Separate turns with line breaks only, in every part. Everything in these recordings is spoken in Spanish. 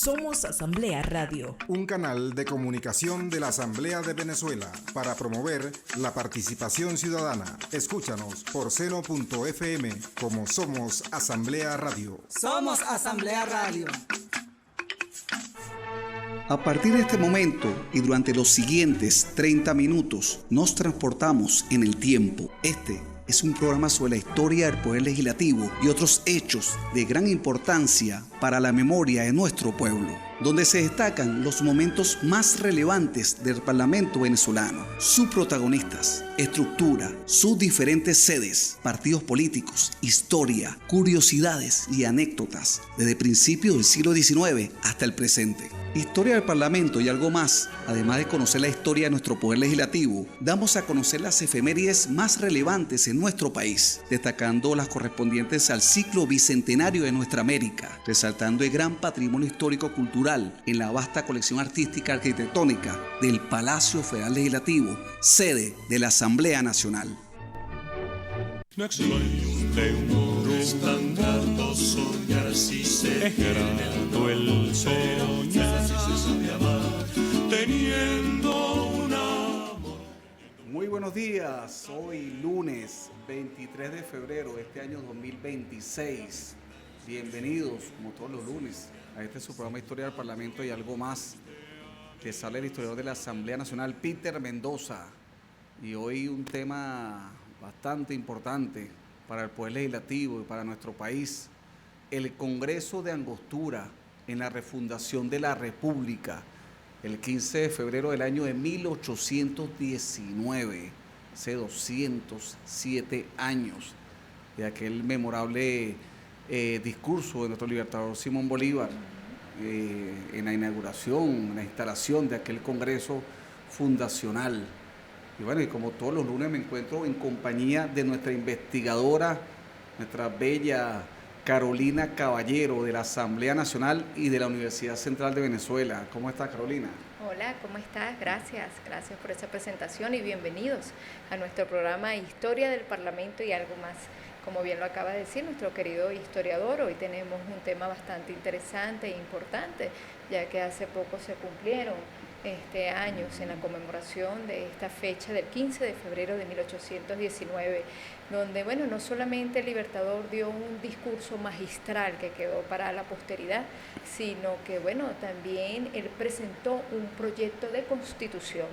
Somos Asamblea Radio,
un canal de comunicación de la Asamblea de Venezuela para promover la participación ciudadana. Escúchanos por seno.fm como Somos Asamblea Radio.
Somos Asamblea Radio.
A partir de este momento y durante los siguientes 30 minutos nos transportamos en el tiempo. Este es un programa sobre la historia del Poder Legislativo y otros hechos de gran importancia para la memoria de nuestro pueblo, donde se destacan los momentos más relevantes del Parlamento venezolano, sus protagonistas, estructura, sus diferentes sedes, partidos políticos, historia, curiosidades y anécdotas, desde principios del siglo XIX hasta el presente. Historia del Parlamento y algo más. Además de conocer la historia de nuestro Poder Legislativo, damos a conocer las efemérides más relevantes en nuestro país, destacando las correspondientes al ciclo bicentenario de nuestra América, resaltando el gran patrimonio histórico-cultural en la vasta colección artística arquitectónica del Palacio Federal Legislativo, sede de la Asamblea Nacional.
No existe un estandarte soñar si se es grato el soñar teniendo un amor.
Muy buenos días, hoy lunes 23 de febrero de este año 2026. Bienvenidos, como todos los lunes, a este su programa Historia del Parlamento y algo más. Que sale el historiador de la Asamblea Nacional, Peter Mendoza. Y hoy un tema bastante importante para el Poder Legislativo y para nuestro país, el Congreso de Angostura en la refundación de la República, el 15 de febrero del año de 1819, hace 207 años, de aquel memorable discurso de nuestro libertador Simón Bolívar, en la inauguración, en la instalación de aquel Congreso fundacional. Y bueno, y como todos los lunes me encuentro en compañía de nuestra investigadora, nuestra bella Carolina Caballero de la Asamblea Nacional y de la Universidad Central de Venezuela. ¿Cómo estás, Carolina?
Hola, ¿cómo estás? Gracias por esa presentación y bienvenidos a nuestro programa Historia del Parlamento y algo más. Como bien lo acaba de decir nuestro querido historiador, hoy tenemos un tema bastante interesante e importante, ya que hace poco se cumplieron años en la conmemoración de esta fecha del 15 de febrero de 1819, donde, bueno, no solamente el Libertador dio un discurso magistral que quedó para la posteridad, sino que, bueno, también él presentó un proyecto de constitución,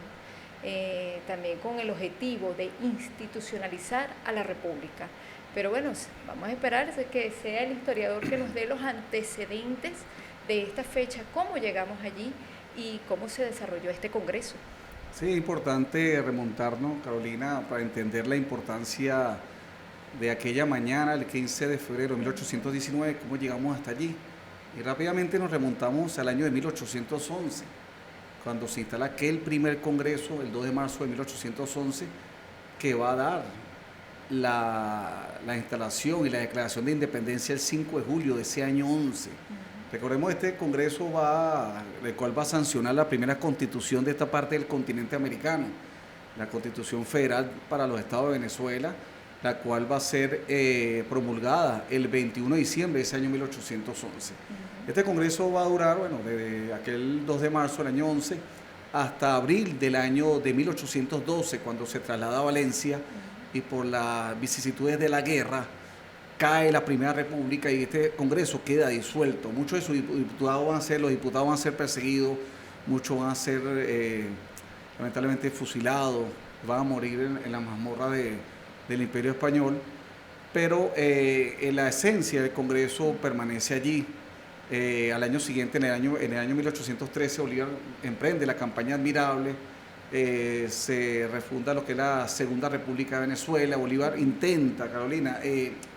también con el objetivo de institucionalizar a la República. Pero bueno, vamos a esperar que sea el historiador que nos dé los antecedentes de esta fecha, cómo llegamos allí y cómo se desarrolló este Congreso.
Sí, es importante remontarnos, Carolina, para entender la importancia de aquella mañana, el 15 de febrero de 1819, cómo llegamos hasta allí. Y rápidamente nos remontamos al año de 1811, cuando se instala aquel primer Congreso, el 2 de marzo de 1811, que va a dar la instalación y la declaración de independencia el 5 de julio de ese año 11. Recordemos, este Congreso el cual va a sancionar la primera constitución de esta parte del continente americano, la Constitución Federal para los Estados de Venezuela, la cual va a ser promulgada el 21 de diciembre de ese año 1811. Este Congreso va a durar, bueno, desde aquel 2 de marzo del año 11 hasta abril del año de 1812, cuando se traslada a Valencia y por las vicisitudes de la guerra cae la Primera República y este Congreso queda disuelto. Muchos de sus diputados van a ser perseguidos, muchos van a ser lamentablemente fusilados, van a morir en la mazmorra del Imperio Español, pero la esencia del Congreso permanece allí. Al año siguiente, en el año 1813, Bolívar emprende la campaña admirable, se refunda lo que es la Segunda República de Venezuela. Bolívar intenta, Carolina,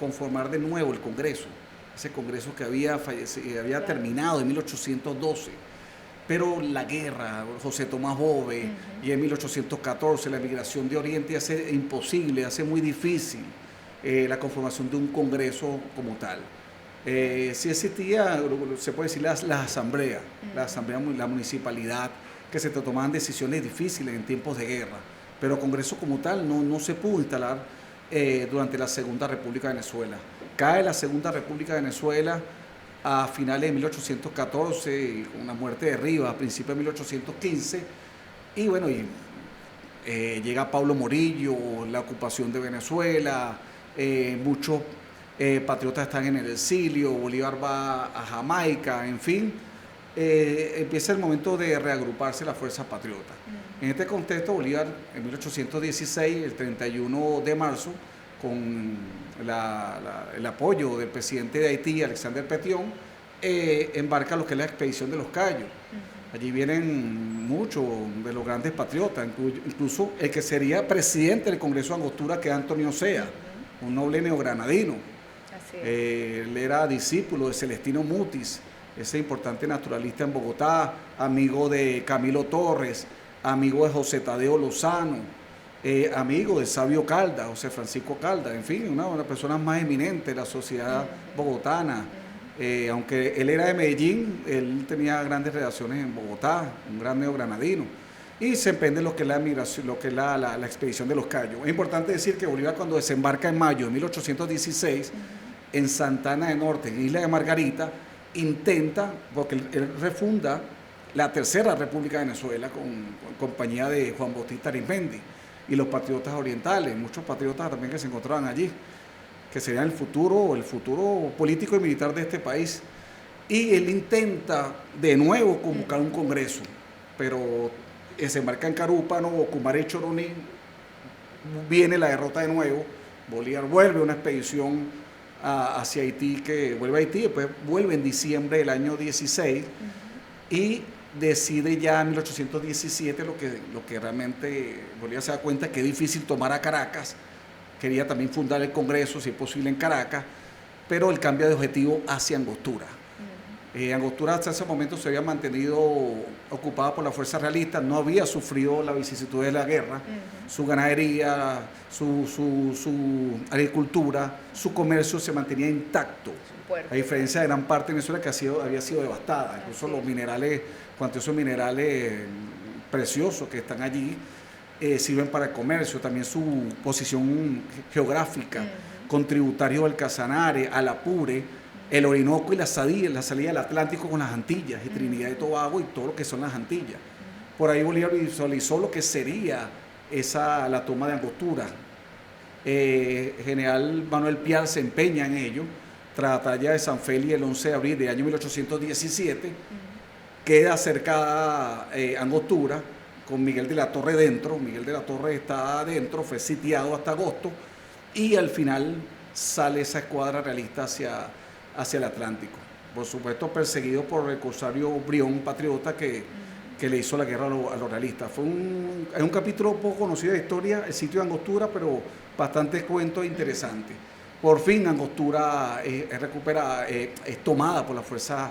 conformar de nuevo el Congreso, ese Congreso que había terminado en 1812, pero la guerra, José Tomás Bove, y en 1814 la emigración de Oriente hace imposible, hace muy difícil la conformación de un Congreso como tal. Sí existía, se puede decir, la asamblea, la municipalidad, que se tomaban decisiones difíciles en tiempos de guerra, pero Congreso como tal no se pudo instalar durante la Segunda República de Venezuela. Cae la Segunda República de Venezuela, a finales de 1814, con la muerte de Rivas, a principios de 1815, y bueno, llega Pablo Morillo, la ocupación de Venezuela, muchos patriotas están en el exilio, Bolívar va a Jamaica, en fin, empieza el momento de reagruparse la fuerza patriota. En este contexto, Bolívar, en 1816, el 31 de marzo, con el apoyo del presidente de Haití, Alexander Petion, embarca lo que es la expedición de los Cayos. Allí vienen muchos de los grandes patriotas, incluso el que sería presidente del Congreso de Angostura, que es Antonio Sea, un noble neogranadino. Él era discípulo de Celestino Mutis, ese importante naturalista en Bogotá, amigo de Camilo Torres, amigo de José Tadeo Lozano, amigo de Sabio Calda, José Francisco Calda, en fin, una de las personas más eminentes de la sociedad bogotana. Aunque él era de Medellín, él tenía grandes relaciones en Bogotá, un gran neogranadino, y se emprende lo que es la migración, lo que es la expedición de los Cayos. Es importante decir que Bolívar, cuando desembarca en mayo de 1816 en Santa Ana de Norte, en Isla de Margarita, intenta, porque él refunda la Tercera República de Venezuela con compañía de Juan Bautista Arizmendi y los patriotas orientales, muchos patriotas también que se encontraban allí, que serían el futuro político y militar de este país. Y él intenta de nuevo convocar un congreso, pero desembarca en Carúpano, Ocumare y Choroní, viene la derrota de nuevo, Bolívar vuelve a una expedición hacia Haití, que vuelve a Haití, después vuelve en diciembre del año 16 y decide ya en 1817 lo que realmente Bolívar se da cuenta que es difícil tomar a Caracas. Quería también fundar el Congreso, si es posible, en Caracas, pero él cambia de objetivo hacia Angostura. Angostura hasta ese momento se había mantenido ocupada por la fuerza realista, no había sufrido la vicisitud de la guerra, su ganadería, su agricultura, su comercio se mantenía intacto, a diferencia de gran parte de Venezuela que había sido devastada, incluso los minerales, cuantiosos minerales preciosos que están allí, sirven para el comercio, también su posición geográfica, con tributario del Casanare, al Apure, el Orinoco y la salida del Atlántico con las Antillas, y Trinidad y Tobago y todo lo que son las Antillas. Por ahí Bolívar visualizó lo que sería la toma de Angostura. General Manuel Piar se empeña en ello, tras la batalla de San Félix el 11 de abril del año 1817, queda cercada Angostura, con Miguel de la Torre dentro. Miguel de la Torre está adentro, fue sitiado hasta agosto, y al final sale esa escuadra realista hacia el Atlántico. Por supuesto, perseguido por el corsario Brión, patriota, que le hizo la guerra a los realistas. Es un capítulo poco conocido de historia, el sitio de Angostura, pero bastante cuento e interesante. Por fin Angostura es recuperada, es tomada por la fuerza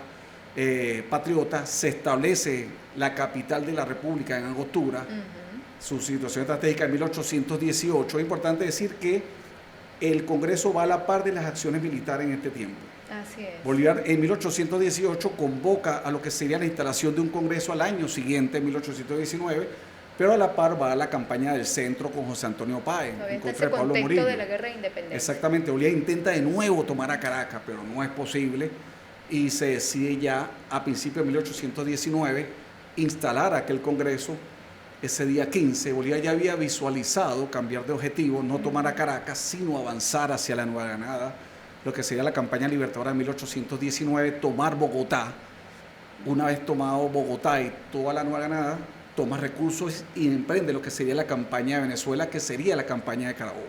patriota, se establece la capital de la República en Angostura, su situación estratégica en 1818. Es importante decir que el Congreso va a la par de las acciones militares en este tiempo.
Así es.
Bolívar en 1818 convoca a lo que sería la instalación de un Congreso al año siguiente, en 1819, pero a la par va a la campaña del centro con José Antonio Páez, en contra de Pablo Morillo.
De la guerra de independencia.
Exactamente, Bolívar intenta de nuevo tomar a Caracas, pero no es posible, y se decide ya a principios de 1819 instalar aquel Congreso. Ese día 15, Bolívar ya había visualizado cambiar de objetivo, no tomar a Caracas, sino avanzar hacia la Nueva Granada, lo que sería la campaña libertadora de 1819, tomar Bogotá. Una vez tomado Bogotá y toda la Nueva Granada, toma recursos y emprende lo que sería la campaña de Venezuela, que sería la campaña de Carabobo.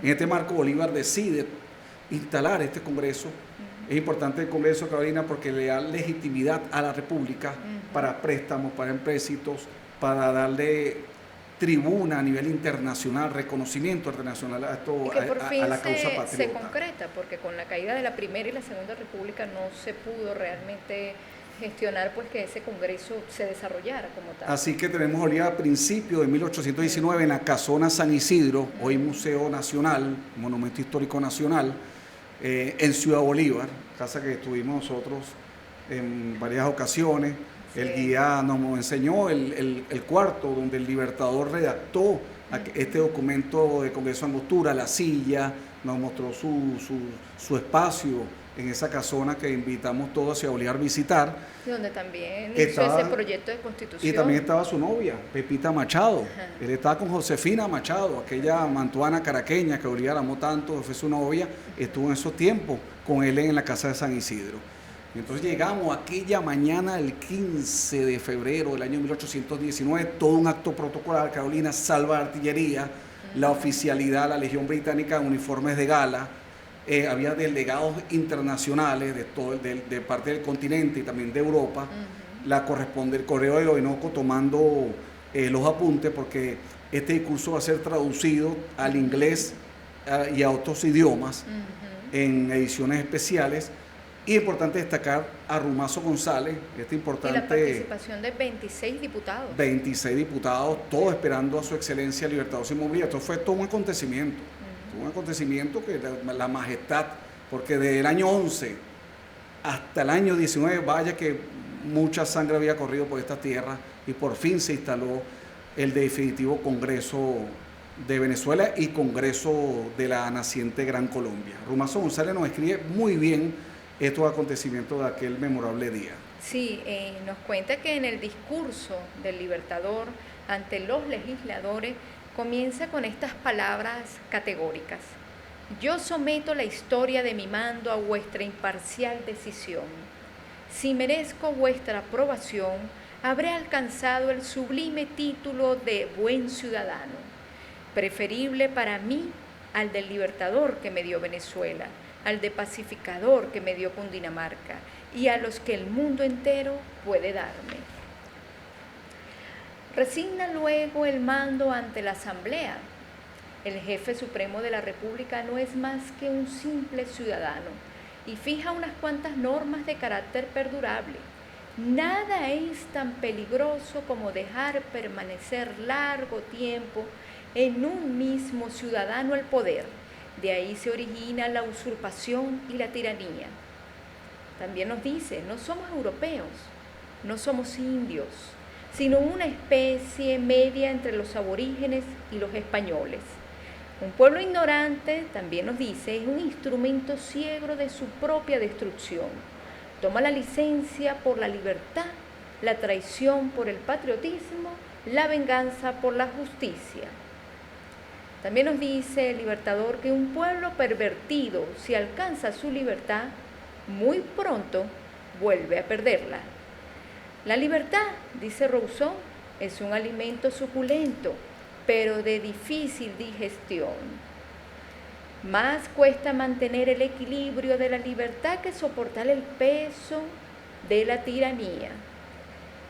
En este marco, Bolívar decide instalar este Congreso. Es importante el Congreso, Carolina, porque le da legitimidad a la República para préstamos, para empréstitos, para darle tribuna a nivel internacional, reconocimiento internacional a la causa patriota.
Se concreta, porque con la caída de la Primera y la Segunda República no se pudo realmente gestionar pues que ese Congreso se desarrollara como tal.
Así que tenemos Bolívar a principios de 1819 en la Casona San Isidro, hoy Museo Nacional, Monumento Histórico Nacional, en Ciudad Bolívar, casa que estuvimos nosotros en varias ocasiones. El guía nos enseñó el cuarto donde el Libertador redactó este documento de Congreso de Angostura, la silla, nos mostró su espacio en esa casona que invitamos todos a obligar a visitar.
Donde también
Estaba,
hizo ese proyecto de constitución.
y también estaba su novia, Pepita Machado.
Ajá.
Él estaba con Josefina Machado, aquella mantuana caraqueña que Bolívar amó tanto, fue su novia, estuvo en esos tiempos con él en la casa de San Isidro. Y entonces llegamos aquella mañana, el 15 de febrero del año 1819, todo un acto protocolar. Carolina, salva de artillería, la oficialidad, la Legión Británica, uniformes de gala. Había delegados internacionales de parte del continente y también de Europa. El Correo del Orinoco tomando los apuntes, porque este discurso va a ser traducido al inglés y a otros idiomas en ediciones especiales. Y es importante destacar a Rumazo González,
Y la participación de 26 diputados.
26 diputados, todos esperando a su excelencia Libertador Simón Bolívar. Esto fue todo un acontecimiento. Un acontecimiento que la majestad, porque desde el año 11 hasta el año 19, vaya que mucha sangre había corrido por esta tierra, y por fin se instaló el definitivo Congreso de Venezuela y Congreso de la naciente Gran Colombia. Rumazo González nos escribe muy bien estos acontecimientos de aquel memorable día.
Sí, nos cuenta que en el discurso del Libertador ante los legisladores comienza con estas palabras categóricas: yo someto la historia de mi mando a vuestra imparcial decisión. Si merezco vuestra aprobación, habré alcanzado el sublime título de buen ciudadano, preferible para mí al del libertador que me dio Venezuela, al de pacificador que me dio Cundinamarca y a los que el mundo entero puede darme. Resigna luego el mando ante la Asamblea. El jefe supremo de la República no es más que un simple ciudadano y fija unas cuantas normas de carácter perdurable. Nada es tan peligroso como dejar permanecer largo tiempo en un mismo ciudadano el poder. De ahí se origina la usurpación y la tiranía. También nos dice, no somos europeos, no somos indios, sino una especie media entre los aborígenes y los españoles. Un pueblo ignorante, también nos dice, es un instrumento ciego de su propia destrucción. Toma la licencia por la libertad, la traición por el patriotismo, la venganza por la justicia. También nos dice el Libertador que un pueblo pervertido, si alcanza su libertad, muy pronto vuelve a perderla. La libertad, dice Rousseau, es un alimento suculento, pero de difícil digestión. Más cuesta mantener el equilibrio de la libertad que soportar el peso de la tiranía.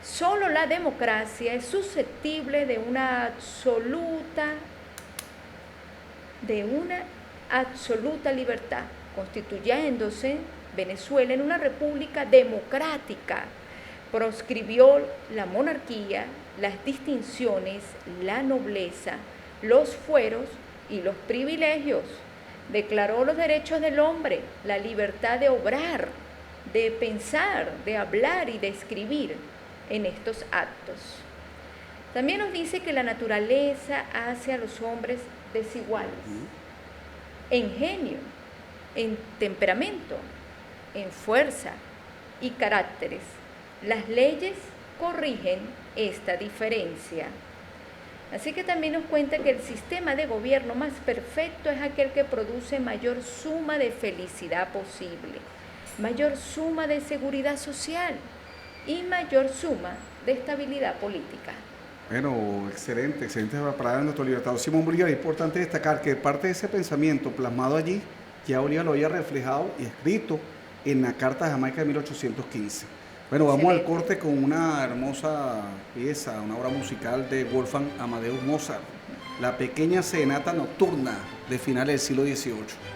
Solo la democracia es susceptible de una absoluta libertad, constituyéndose Venezuela en una república democrática. Proscribió la monarquía, las distinciones, la nobleza, los fueros y los privilegios. Declaró los derechos del hombre, la libertad de obrar, de pensar, de hablar y de escribir en estos actos. También nos dice que la naturaleza hace a los hombres desiguales, en genio, en temperamento, en fuerza y caracteres. Las leyes corrigen esta diferencia. Así que también nos cuenta que el sistema de gobierno más perfecto es aquel que produce mayor suma de felicidad posible, mayor suma de seguridad social y mayor suma de estabilidad política.
Bueno, excelente para nuestro Libertador Simón Bolívar. Es importante destacar que parte de ese pensamiento plasmado allí, ya Bolívar lo había reflejado y escrito en la Carta de Jamaica de 1815. Bueno, vamos al corte con una hermosa pieza, una obra musical de Wolfgang Amadeus Mozart, la pequeña serenata nocturna de finales del siglo XVIII.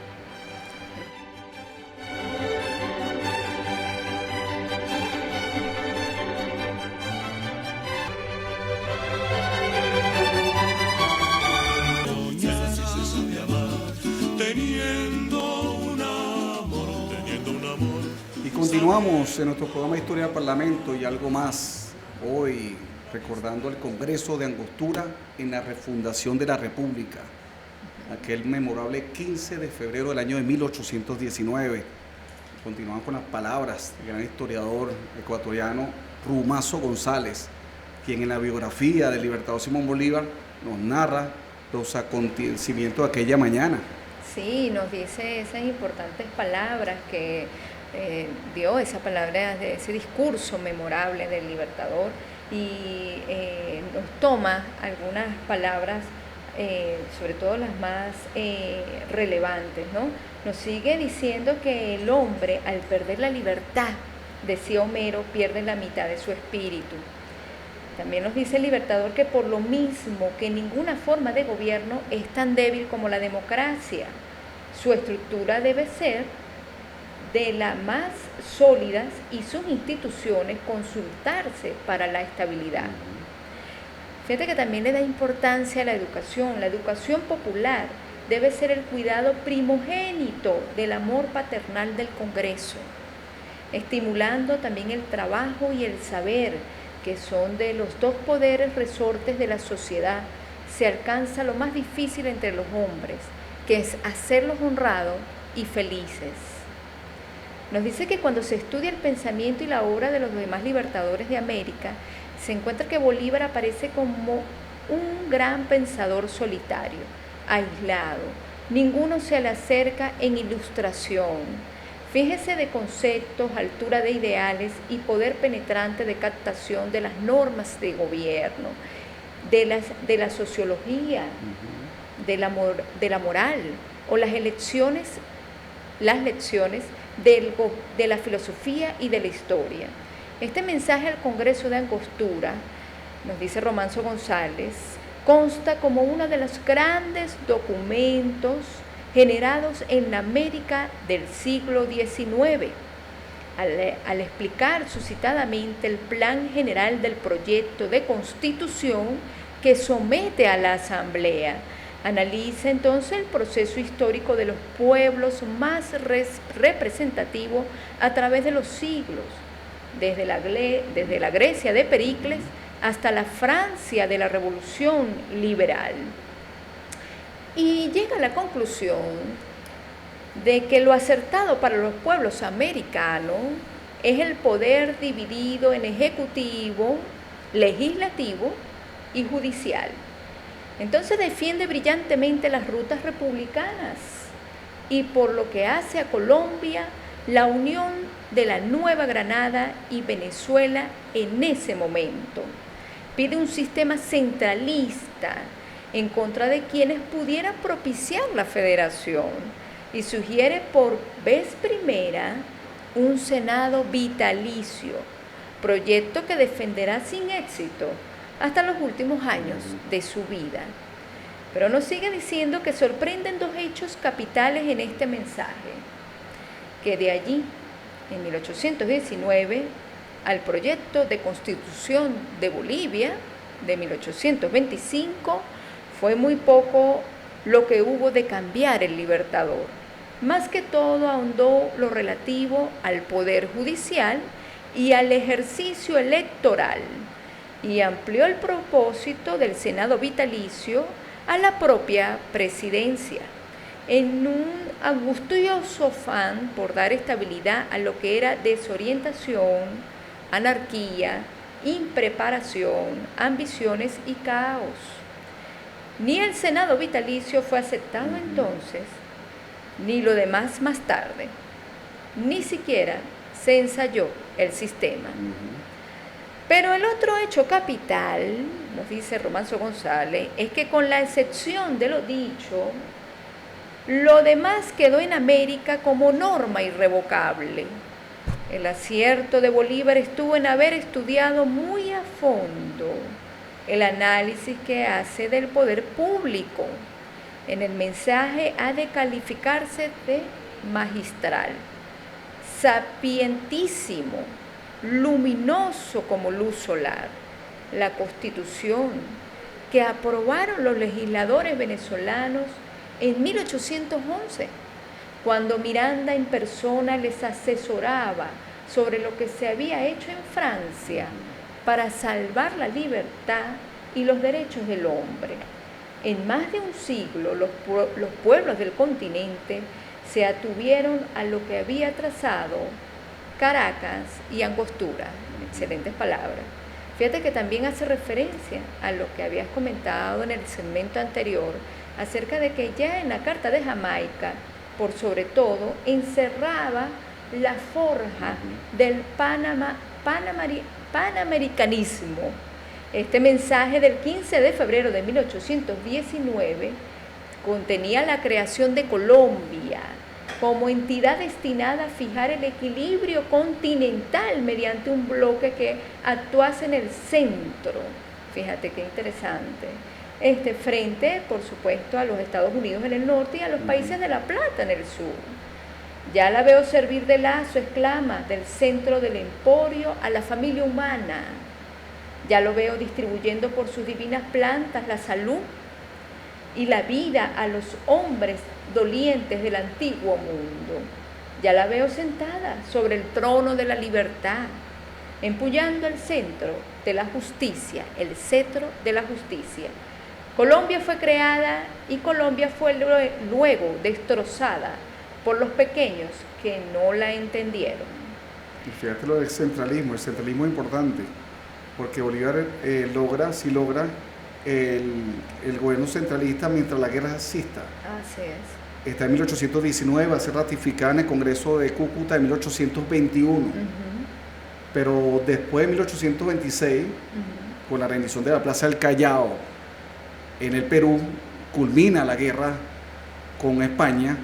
Continuamos en nuestro programa Historia del Parlamento y algo más, hoy recordando el Congreso de Angostura en la refundación de la República, aquel memorable 15 de febrero del año de 1819. Continuamos con las palabras del gran historiador ecuatoriano Rumazo González, quien en la biografía del libertador Simón Bolívar nos narra los acontecimientos de aquella mañana.
Sí, nos dice esas importantes palabras que dio, esa palabra de ese discurso memorable del libertador, y nos toma algunas palabras, sobre todo las más relevantes, ¿no? Nos sigue diciendo que el hombre, al perder la libertad, decía Homero, pierde la mitad de su espíritu. También nos dice el libertador que por lo mismo que ninguna forma de gobierno es tan débil como la democracia, su estructura debe ser de las más sólidas y sus instituciones consultarse para la estabilidad. Fíjate que también le da importancia a la educación popular debe ser el cuidado primogénito del amor paternal del Congreso, estimulando también el trabajo y el saber, que son de los dos poderes resortes de la sociedad. Se alcanza lo más difícil entre los hombres, que es hacerlos honrados y felices. Nos dice que cuando se estudia el pensamiento y la obra de los demás libertadores de América, se encuentra que Bolívar aparece como un gran pensador solitario, aislado. Ninguno se le acerca en ilustración. Fíjese de conceptos, altura de ideales y poder penetrante de captación de las normas de gobierno, de la sociología, de la moral o las lecciones de la filosofía y de la historia. Este mensaje al Congreso de Angostura, nos dice Rumazo González, consta como uno de los grandes documentos generados en la América del siglo XIX, al explicar suscitadamente el plan general del proyecto de constitución que somete a la Asamblea. Analiza entonces el proceso histórico de los pueblos más representativos a través de los siglos, desde la Grecia de Pericles hasta la Francia de la Revolución Liberal. Y llega a la conclusión de que lo acertado para los pueblos americanos es el poder dividido en ejecutivo, legislativo y judicial. Entonces defiende brillantemente las rutas republicanas y por lo que hace a Colombia, la unión de la Nueva Granada y Venezuela en ese momento. Pide un sistema centralista en contra de quienes pudieran propiciar la federación y sugiere por vez primera un Senado vitalicio, proyecto que defenderá sin éxito hasta los últimos años de su vida. Pero nos sigue diciendo que sorprenden dos hechos capitales en este mensaje, que de allí, en 1819, al proyecto de Constitución de Bolivia de 1825, fue muy poco lo que hubo de cambiar el libertador. Más que todo ahondó lo relativo al poder judicial y al ejercicio electoral, y amplió el propósito del Senado vitalicio a la propia presidencia, en un angustioso afán por dar estabilidad a lo que era desorientación, anarquía, impreparación, ambiciones y caos. Ni el Senado vitalicio fue aceptado entonces, ni lo demás más tarde, ni siquiera se ensayó el sistema. Pero el otro hecho capital, nos dice Rumazo González, es que con la excepción de lo dicho, lo demás quedó en América como norma irrevocable. El acierto de Bolívar estuvo en haber estudiado muy a fondo el análisis que hace del poder público. En el mensaje ha de calificarse de magistral, sapientísimo, luminoso como luz solar. La Constitución que aprobaron los legisladores venezolanos en 1811, cuando Miranda en persona les asesoraba sobre lo que se había hecho en Francia para salvar la libertad y los derechos del hombre. En más de un siglo, los pueblos del continente se atuvieron a lo que había trazado Caracas y Angostura. Excelentes palabras. Fíjate que también hace referencia a lo que habías comentado en el segmento anterior acerca de que ya en la Carta de Jamaica, por sobre todo, encerraba la forja del panamericanismo. Este mensaje del 15 de febrero de 1819 contenía la creación de Colombia como entidad destinada a fijar el equilibrio continental mediante un bloque que actuase en el centro. Fíjate qué interesante. Frente, por supuesto, a los Estados Unidos en el norte y a los países de la Plata en el sur. Ya la veo servir de lazo, exclama, del centro del emporio a la familia humana. Ya lo veo distribuyendo por sus divinas plantas la salud y la vida a los hombres dolientes del antiguo mundo. Ya la veo sentada sobre el trono de la libertad, empuñando el centro de la justicia, el cetro de la justicia. Colombia fue creada y Colombia fue luego destrozada por los pequeños que no la entendieron.
Y fíjate lo del centralismo, el centralismo es importante, porque Bolívar logra el gobierno centralista mientras la guerra exista.
Así es.
Está en 1819, va a ser ratificada en el Congreso de Cúcuta en 1821. Pero después de 1826, con la rendición de la Plaza del Callao en el Perú, culmina la guerra con España.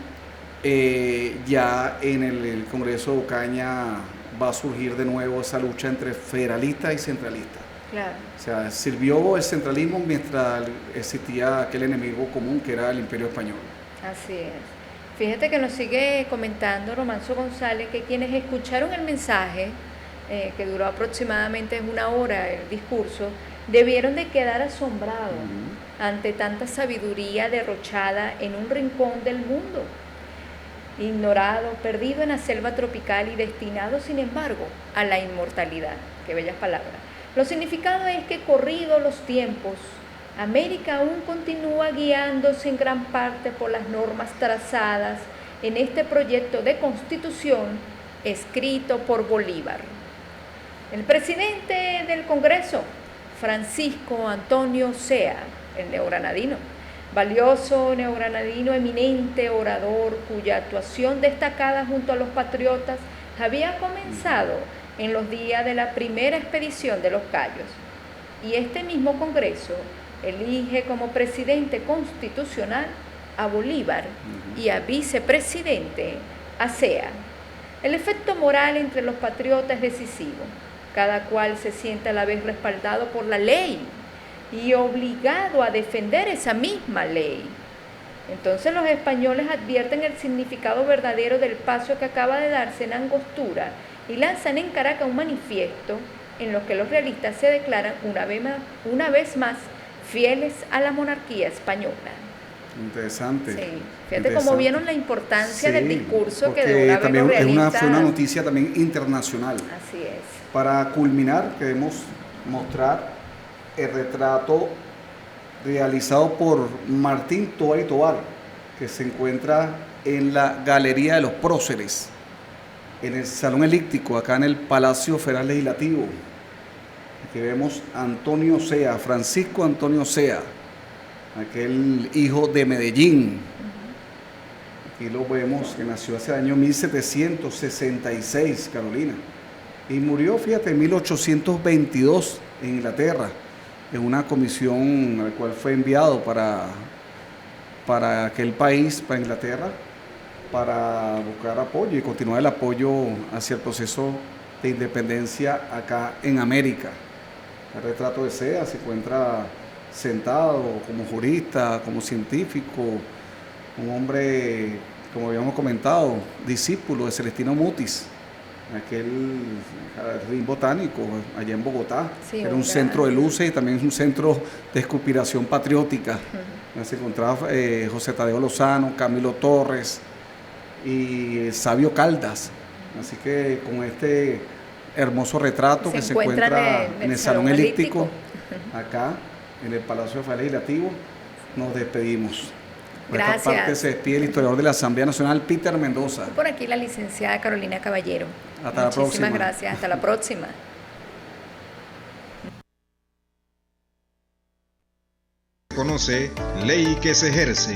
Ya en el Congreso de Ocaña va a surgir de nuevo esa lucha entre federalistas y centralistas.
Claro.
O sea, sirvió el centralismo mientras existía aquel enemigo común que era el Imperio Español.
Así es. Fíjate que nos sigue comentando Romanzo González que quienes escucharon el mensaje, que duró aproximadamente 1 hora el discurso, debieron de quedar asombrados ante tanta sabiduría derrochada en un rincón del mundo, ignorado, perdido en la selva tropical y destinado, sin embargo, a la inmortalidad. Qué bellas palabras. Lo significado es que, corridos los tiempos, América aún continúa guiándose en gran parte por las normas trazadas en este proyecto de constitución escrito por Bolívar. El presidente del Congreso, Francisco Antonio Sea, el neogranadino, valioso neogranadino, eminente orador, cuya actuación destacada junto a los patriotas había comenzado en los días de la primera expedición de los Cayos. Y este mismo Congreso elige como presidente constitucional a Bolívar y a vicepresidente a Sea. El efecto moral entre los patriotas es decisivo. Cada cual se siente a la vez respaldado por la ley y obligado a defender esa misma ley. Entonces los españoles advierten el significado verdadero del paso que acaba de darse en Angostura y lanzan en Caracas un manifiesto en lo que los realistas se declaran una vez más fieles a la monarquía española.
Interesante.
Sí, fíjate cómo vieron la importancia del discurso que de una vez
también
los realistas...
fue una noticia también internacional.
Así es.
Para culminar, queremos mostrar el retrato realizado por Martín Tovar y Tovar, que se encuentra en la Galería de los Próceres, en el Salón Elíptico, acá en el Palacio Federal Legislativo. Aquí vemos a Antonio Sea, Francisco Antonio Sea, aquel hijo de Medellín. Aquí lo vemos, que nació hace el año 1766, Carolina. Y murió, fíjate, en 1822 en Inglaterra, en una comisión a la cual fue enviado para aquel país, para Inglaterra, para buscar apoyo y continuar el apoyo hacia el proceso de independencia acá en América. El retrato de Sea se encuentra sentado como jurista, como científico, un hombre, como habíamos comentado, discípulo de Celestino Mutis, aquel jardín botánico allá en Bogotá. Sí, era un centro de luces y también un centro de conspiración patriótica. Se encontraba José Tadeo Lozano, Camilo Torres y Sabio Caldas. Así que con este hermoso retrato que se encuentra en el Salón Elíptico, acá en el Palacio Legislativo, nos despedimos. Por esta parte
Gracias.
se despide el historiador de la Asamblea Nacional, Peter Mendoza.
Por aquí la licenciada Carolina Caballero.
Hasta la próxima.
Muchísimas gracias. Hasta la próxima.
Conoce Ley que se ejerce.